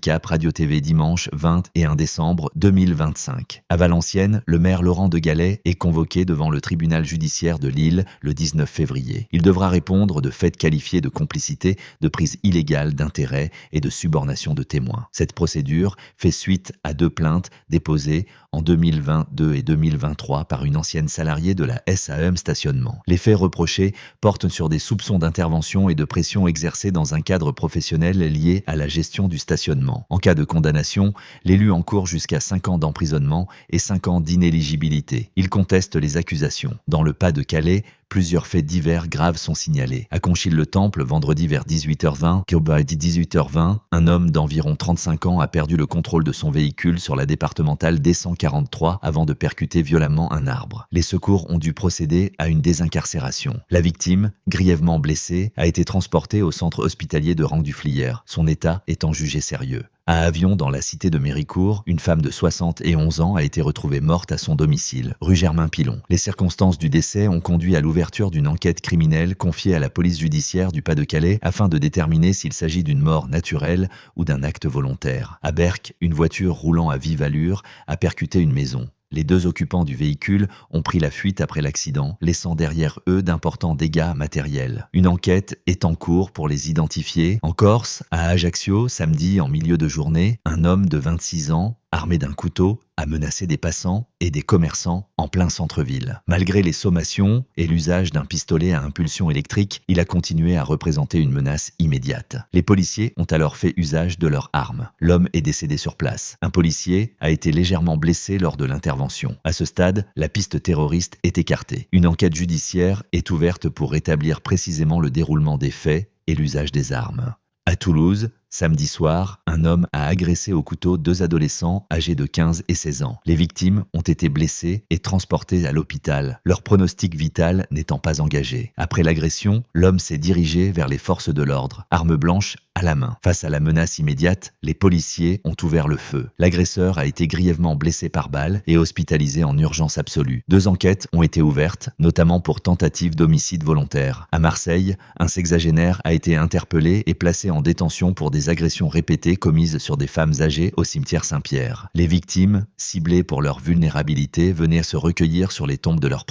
Handicap Radio-TV dimanche 21 décembre 2025. À Valenciennes, le maire Laurent de Gallet est convoqué devant le tribunal judiciaire de Lille le 19 février. Il devra répondre de faits qualifiés de complicité, de prise illégale d'intérêt et de subornation de témoins. Cette procédure fait suite à 2 plaintes déposées en 2022 et 2023 par une ancienne salariée de la SAEM Stationnement. Les faits reprochés portent sur des soupçons d'intervention et de pression exercée dans un cadre professionnel lié à la gestion du stationnement. En cas de condamnation, l'élu encourt jusqu'à 5 ans d'emprisonnement et 5 ans d'inéligibilité. Il conteste les accusations. Dans le Pas-de-Calais, plusieurs faits divers graves sont signalés. À Conchil-le-Temple, vendredi vers 18h20, 18h20, un homme d'environ 35 ans a perdu le contrôle de son véhicule sur la départementale D143 avant de percuter violemment un arbre. Les secours ont dû procéder à une désincarcération. La victime, grièvement blessée, a été transportée au centre hospitalier de Rangue-du-Fliers, son état étant jugé sérieux. À Avion, dans la cité de Méricourt, une femme de 71 ans a été retrouvée morte à son domicile, rue Germain-Pilon. Les circonstances du décès ont conduit à l'ouverture d'une enquête criminelle confiée à la police judiciaire du Pas-de-Calais afin de déterminer s'il s'agit d'une mort naturelle ou d'un acte volontaire. À Berck, une voiture roulant à vive allure a percuté une maison. Les 2 occupants du véhicule ont pris la fuite après l'accident, laissant derrière eux d'importants dégâts matériels. Une enquête est en cours pour les identifier. En Corse, à Ajaccio, samedi en milieu de journée, un homme de 26 ans, armé d'un couteau, a menacé des passants et des commerçants en plein centre-ville. Malgré les sommations et l'usage d'un pistolet à impulsion électrique, il a continué à représenter une menace immédiate. Les policiers ont alors fait usage de leurs armes. L'homme est décédé sur place. Un policier a été légèrement blessé lors de l'intervention. À ce stade, la piste terroriste est écartée. Une enquête judiciaire est ouverte pour établir précisément le déroulement des faits et l'usage des armes. À Toulouse, samedi soir, un homme a agressé au couteau 2 adolescents âgés de 15 et 16 ans. Les victimes ont été blessées et transportées à l'hôpital, leur pronostic vital n'étant pas engagé. Après l'agression, l'homme s'est dirigé vers les forces de l'ordre, arme blanche à la main. Face à la menace immédiate, les policiers ont ouvert le feu. L'agresseur a été grièvement blessé par balle et hospitalisé en urgence absolue. 2 enquêtes ont été ouvertes, notamment pour tentative d'homicide volontaire. À Marseille, un sexagénaire a été interpellé et placé en détention pour des agressions répétées commises sur des femmes âgées au cimetière Saint-Pierre. Les victimes, ciblées pour leur vulnérabilité, venaient se recueillir sur les tombes de leurs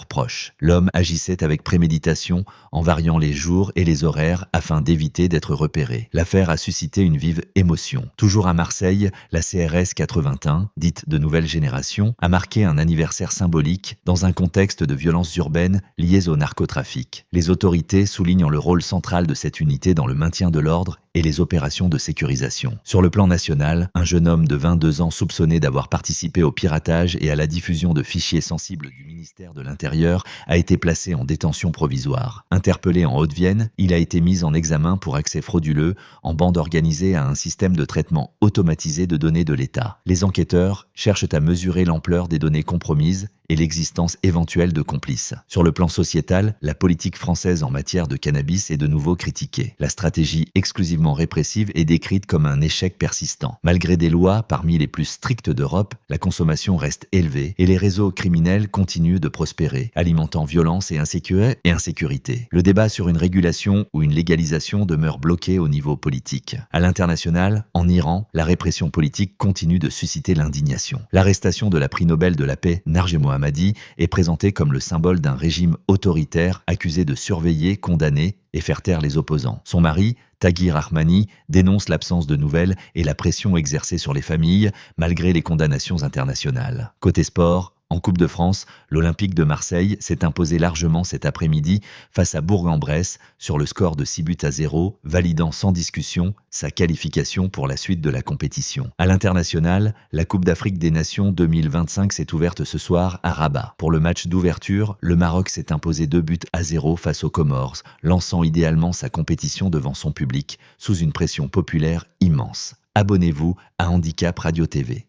proches. L'homme agissait avec préméditation en variant les jours et les horaires afin d'éviter d'être repéré. L'affaire a suscité une vive émotion. Toujours à Marseille, la CRS 81, dite de nouvelle génération, a marqué un anniversaire symbolique dans un contexte de violences urbaines liées au narcotrafic. Les autorités soulignent le rôle central de cette unité dans le maintien de l'ordre et les opérations de sécurisation. Sur le plan national, un jeune homme de 22 ans soupçonné d'avoir participé au piratage et à la diffusion de fichiers sensibles du ministère de l'Intérieur a été placé en détention provisoire. Interpellé en Haute-Vienne, il a été mis en examen pour accès frauduleux en bande organisée à un système de traitement automatisé de données de l'État. Les enquêteurs cherchent à mesurer l'ampleur des données compromises et l'existence éventuelle de complices. Sur le plan sociétal, la politique française en matière de cannabis est de nouveau critiquée. La stratégie exclusivement répressive est décrite comme un échec persistant. Malgré des lois parmi les plus strictes d'Europe, la consommation reste élevée et les réseaux criminels continuent de prospérer, alimentant violence et insécurité. Le débat sur une régulation ou une légalisation demeure bloqué au niveau politique. À l'international, en Iran, la répression politique continue de susciter l'indignation. L'arrestation de la prix Nobel de la paix Narges Mohammadi est présentée comme le symbole d'un régime autoritaire accusé de surveiller, condamner et faire taire les opposants. Son mari, Taghi Rahmani, dénonce l'absence de nouvelles et la pression exercée sur les familles malgré les condamnations internationales. Côté sport, en Coupe de France, l'Olympique de Marseille s'est imposé largement cet après-midi face à Bourg-en-Bresse sur le score de 6-0, validant sans discussion sa qualification pour la suite de la compétition. À l'international, la Coupe d'Afrique des Nations 2025 s'est ouverte ce soir à Rabat. Pour le match d'ouverture, le Maroc s'est imposé 2-0 face aux Comores, lançant idéalement sa compétition devant son public, sous une pression populaire immense. Abonnez-vous à Handicap Radio TV.